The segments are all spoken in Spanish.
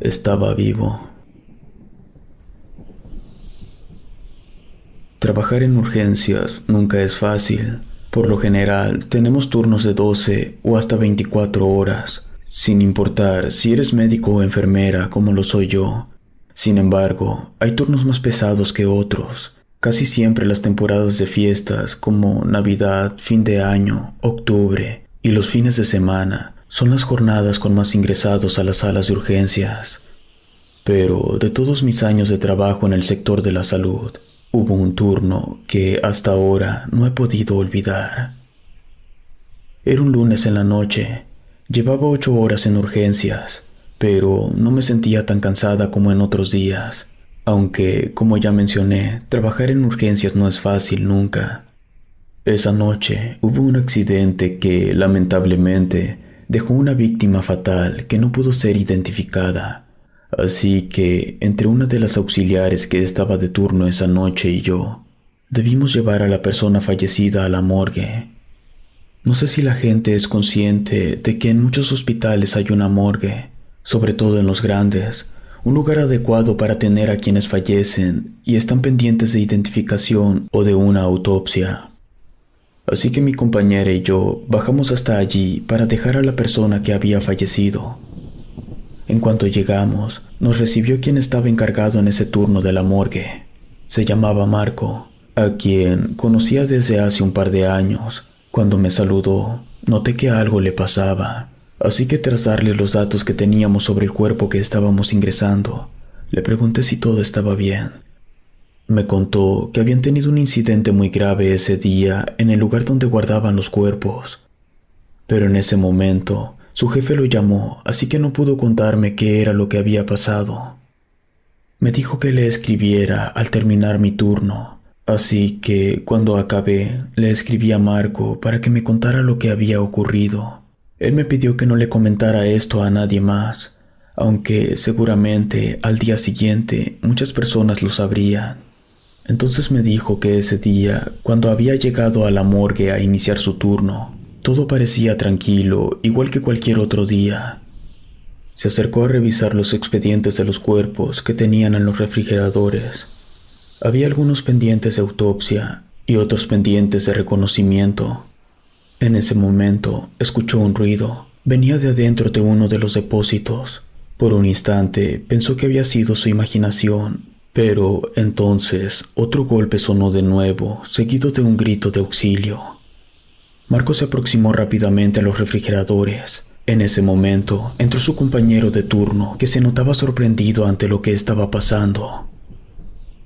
Estaba vivo. Trabajar en urgencias nunca es fácil. Por lo general, tenemos turnos de 12 o hasta 24 horas, sin importar si eres médico o enfermera como lo soy yo. Sin embargo, hay turnos más pesados que otros. Casi siempre las temporadas de fiestas como Navidad, fin de año, octubre y los fines de semana son las jornadas con más ingresados a las salas de urgencias. Pero de todos mis años de trabajo en el sector de la salud, hubo un turno que hasta ahora no he podido olvidar. Era un lunes en la noche. Llevaba 8 horas en urgencias, pero no me sentía tan cansada como en otros días. Aunque, como ya mencioné, trabajar en urgencias no es fácil nunca. Esa noche hubo un accidente que, lamentablemente, dejó una víctima fatal que no pudo ser identificada. Así que, entre una de las auxiliares que estaba de turno esa noche y yo, debimos llevar a la persona fallecida a la morgue. No sé si la gente es consciente de que en muchos hospitales hay una morgue, sobre todo en los grandes, un lugar adecuado para tener a quienes fallecen y están pendientes de identificación o de una autopsia. Así que mi compañera y yo bajamos hasta allí para dejar a la persona que había fallecido. En cuanto llegamos, nos recibió quien estaba encargado en ese turno de la morgue. Se llamaba Marco, a quien conocía desde hace un par de años. Cuando me saludó, noté que algo le pasaba, así que tras darle los datos que teníamos sobre el cuerpo que estábamos ingresando, le pregunté si todo estaba bien. Me contó que habían tenido un incidente muy grave ese día en el lugar donde guardaban los cuerpos. Pero en ese momento, su jefe lo llamó, así que no pudo contarme qué era lo que había pasado. Me dijo que le escribiera al terminar mi turno, así que cuando acabé, le escribí a Marco para que me contara lo que había ocurrido. Él me pidió que no le comentara esto a nadie más, aunque seguramente al día siguiente muchas personas lo sabrían. Entonces me dijo que ese día, cuando había llegado a la morgue a iniciar su turno, todo parecía tranquilo, igual que cualquier otro día. Se acercó a revisar los expedientes de los cuerpos que tenían en los refrigeradores. Había algunos pendientes de autopsia y otros pendientes de reconocimiento. En ese momento, escuchó un ruido. Venía de adentro de uno de los depósitos. Por un instante, pensó que había sido su imaginación, pero entonces otro golpe sonó de nuevo, seguido de un grito de auxilio. Marco se aproximó rápidamente a los refrigeradores. En ese momento, entró su compañero de turno, que se notaba sorprendido ante lo que estaba pasando.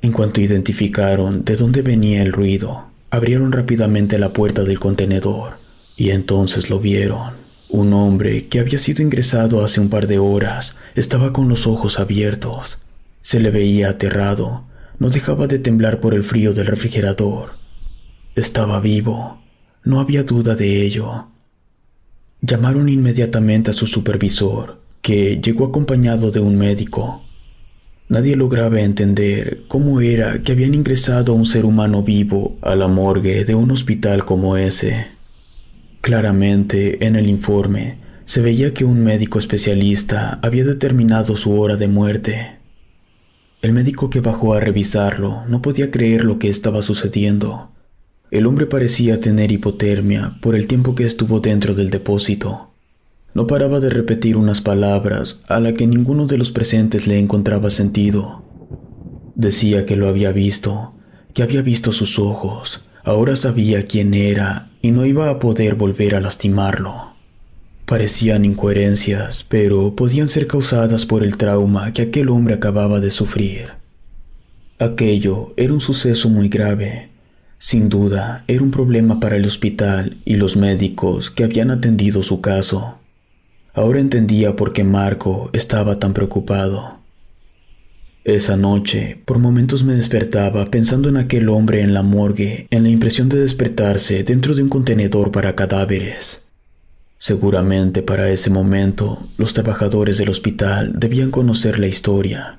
En cuanto identificaron de dónde venía el ruido, abrieron rápidamente la puerta del contenedor, y entonces lo vieron. Un hombre que había sido ingresado hace un par de horas estaba con los ojos abiertos. Se le veía aterrado, no dejaba de temblar por el frío del refrigerador. Estaba vivo, no había duda de ello. Llamaron inmediatamente a su supervisor, que llegó acompañado de un médico. Nadie lograba entender cómo era que habían ingresado a un ser humano vivo a la morgue de un hospital como ese. Claramente, en el informe, se veía que un médico especialista había determinado su hora de muerte. El médico que bajó a revisarlo no podía creer lo que estaba sucediendo. El hombre parecía tener hipotermia por el tiempo que estuvo dentro del depósito. No paraba de repetir unas palabras a las que ninguno de los presentes le encontraba sentido. Decía que lo había visto, que había visto sus ojos, ahora sabía quién era y no iba a poder volver a lastimarlo. Parecían incoherencias, pero podían ser causadas por el trauma que aquel hombre acababa de sufrir. Aquello era un suceso muy grave. Sin duda, era un problema para el hospital y los médicos que habían atendido su caso. Ahora entendía por qué Marco estaba tan preocupado. Esa noche, por momentos me despertaba pensando en aquel hombre en la morgue, en la impresión de despertarse dentro de un contenedor para cadáveres. Seguramente para ese momento, los trabajadores del hospital debían conocer la historia.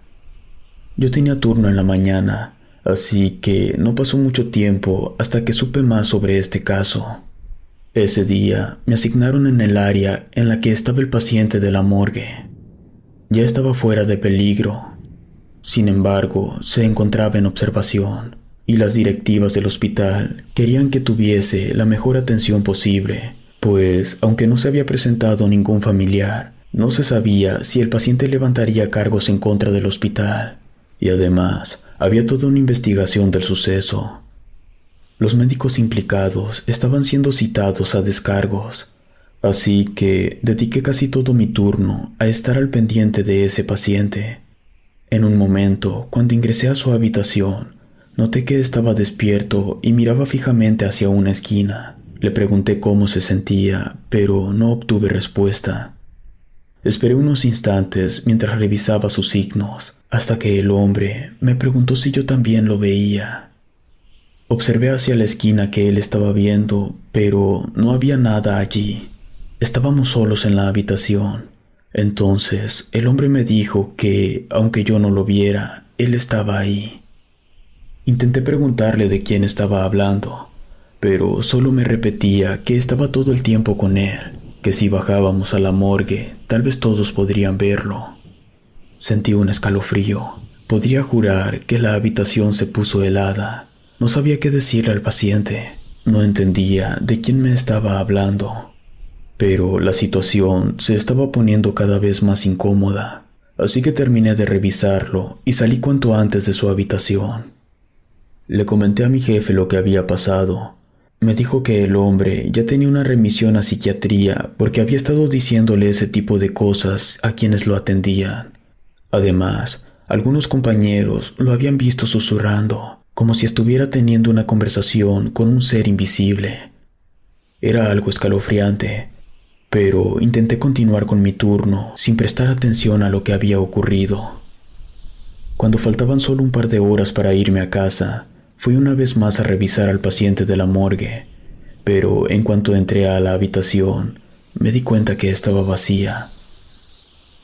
Yo tenía turno en la mañana, así que no pasó mucho tiempo hasta que supe más sobre este caso. Ese día me asignaron en el área en la que estaba el paciente de la morgue. Ya estaba fuera de peligro. Sin embargo, se encontraba en observación, y las directivas del hospital querían que tuviese la mejor atención posible, pues, aunque no se había presentado ningún familiar, no se sabía si el paciente levantaría cargos en contra del hospital, y además, había toda una investigación del suceso. Los médicos implicados estaban siendo citados a descargos, así que dediqué casi todo mi turno a estar al pendiente de ese paciente. En un momento, cuando ingresé a su habitación, noté que estaba despierto y miraba fijamente hacia una esquina. Le pregunté cómo se sentía, pero no obtuve respuesta. Esperé unos instantes mientras revisaba sus signos, hasta que el hombre me preguntó si yo también lo veía. Observé hacia la esquina que él estaba viendo, pero no había nada allí. Estábamos solos en la habitación. Entonces, el hombre me dijo que, aunque yo no lo viera, él estaba ahí. Intenté preguntarle de quién estaba hablando, pero solo me repetía que estaba todo el tiempo con él, que si bajábamos a la morgue, tal vez todos podrían verlo. Sentí un escalofrío. Podría jurar que la habitación se puso helada. No sabía qué decirle al paciente. No entendía de quién me estaba hablando. Pero la situación se estaba poniendo cada vez más incómoda, así que terminé de revisarlo y salí cuanto antes de su habitación. Le comenté a mi jefe lo que había pasado. Me dijo que el hombre ya tenía una remisión a psiquiatría porque había estado diciéndole ese tipo de cosas a quienes lo atendían. Además, algunos compañeros lo habían visto susurrando, como si estuviera teniendo una conversación con un ser invisible. Era algo escalofriante, pero intenté continuar con mi turno sin prestar atención a lo que había ocurrido. Cuando faltaban solo un par de horas para irme a casa, fui una vez más a revisar al paciente de la morgue, pero en cuanto entré a la habitación, me di cuenta que estaba vacía.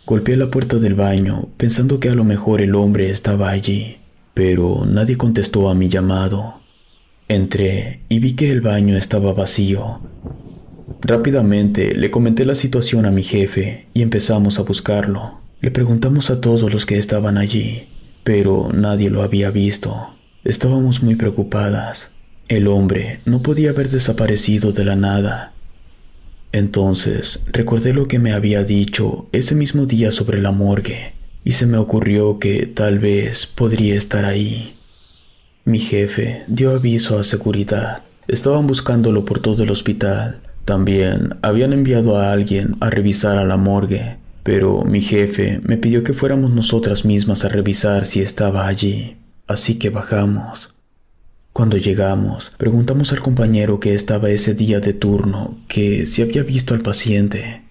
Golpeé la puerta del baño pensando que a lo mejor el hombre estaba allí, pero nadie contestó a mi llamado. Entré y vi que el baño estaba vacío. Rápidamente le comenté la situación a mi jefe y empezamos a buscarlo. Le preguntamos a todos los que estaban allí, pero nadie lo había visto. Estábamos muy preocupadas. El hombre no podía haber desaparecido de la nada. Entonces recordé lo que me había dicho ese mismo día sobre la morgue y se me ocurrió que tal vez podría estar ahí. Mi jefe dio aviso a seguridad. Estaban buscándolo por todo el hospital. También habían enviado a alguien a revisar a la morgue, pero mi jefe me pidió que fuéramos nosotras mismas a revisar si estaba allí, así que bajamos. Cuando llegamos, preguntamos al compañero que estaba ese día de turno que si había visto al paciente.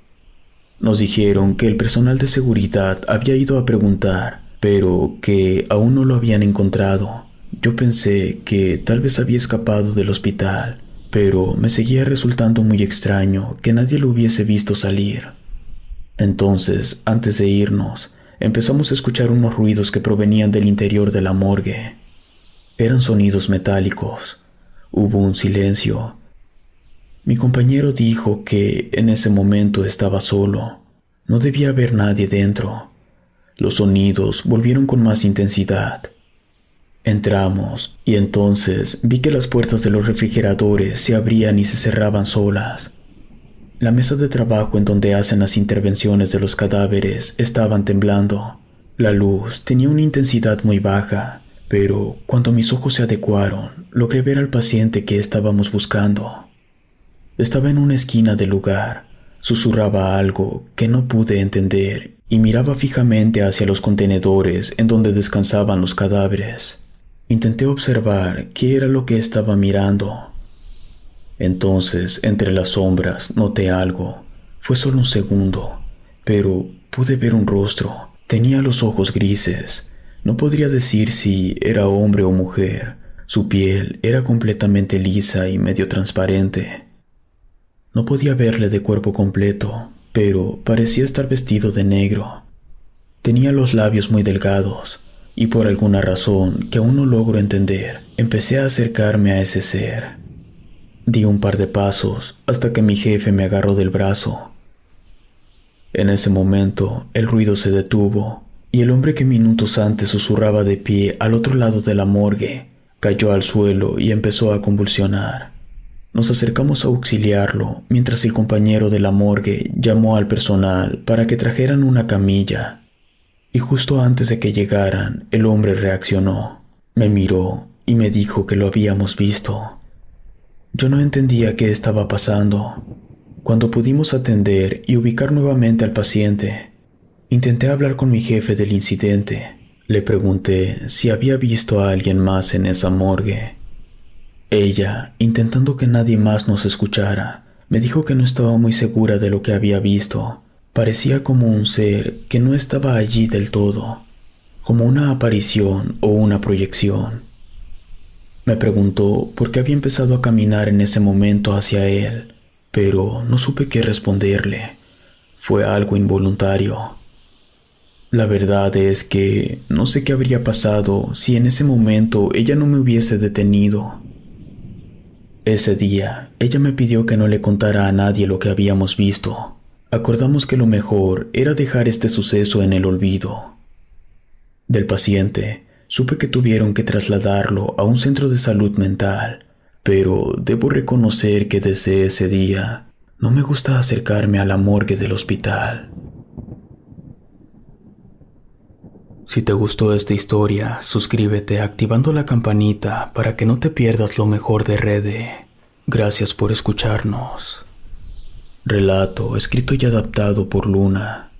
Nos dijeron que el personal de seguridad había ido a preguntar, pero que aún no lo habían encontrado. Yo pensé que tal vez había escapado del hospital, pero me seguía resultando muy extraño que nadie lo hubiese visto salir. Entonces, antes de irnos, empezamos a escuchar unos ruidos que provenían del interior de la morgue. Eran sonidos metálicos. Hubo un silencio. Mi compañero dijo que en ese momento estaba solo. No debía haber nadie dentro. Los sonidos volvieron con más intensidad. Entramos y entonces vi que las puertas de los refrigeradores se abrían y se cerraban solas. La mesa de trabajo en donde hacen las intervenciones de los cadáveres estaban temblando. La luz tenía una intensidad muy baja, pero cuando mis ojos se adecuaron, logré ver al paciente que estábamos buscando. Estaba en una esquina del lugar, susurraba algo que no pude entender y miraba fijamente hacia los contenedores en donde descansaban los cadáveres. Intenté observar qué era lo que estaba mirando. Entonces, entre las sombras, noté algo. Fue solo un segundo, pero pude ver un rostro. Tenía los ojos grises. No podría decir si era hombre o mujer. Su piel era completamente lisa y medio transparente. No podía verle de cuerpo completo, pero parecía estar vestido de negro. Tenía los labios muy delgados, y por alguna razón que aún no logro entender, empecé a acercarme a ese ser. Di un par de pasos hasta que mi jefe me agarró del brazo. En ese momento, el ruido se detuvo, y el hombre que minutos antes susurraba de pie al otro lado de la morgue, cayó al suelo y empezó a convulsionar. Nos acercamos a auxiliarlo, mientras el compañero de la morgue llamó al personal para que trajeran una camilla. Y justo antes de que llegaran, el hombre reaccionó. Me miró y me dijo que lo habíamos visto. Yo no entendía qué estaba pasando. Cuando pudimos atender y ubicar nuevamente al paciente, intenté hablar con mi jefe del incidente. Le pregunté si había visto a alguien más en esa morgue. Ella, intentando que nadie más nos escuchara, me dijo que no estaba muy segura de lo que había visto. Parecía como un ser que no estaba allí del todo, como una aparición o una proyección. Me preguntó por qué había empezado a caminar en ese momento hacia él, pero no supe qué responderle. Fue algo involuntario. La verdad es que no sé qué habría pasado si en ese momento ella no me hubiese detenido. Ese día, ella me pidió que no le contara a nadie lo que habíamos visto. Acordamos que lo mejor era dejar este suceso en el olvido. Del paciente, supe que tuvieron que trasladarlo a un centro de salud mental, pero debo reconocer que desde ese día no me gusta acercarme a la morgue del hospital. Si te gustó esta historia, suscríbete activando la campanita para que no te pierdas lo mejor de Rede. Gracias por escucharnos. Relato escrito y adaptado por Luna.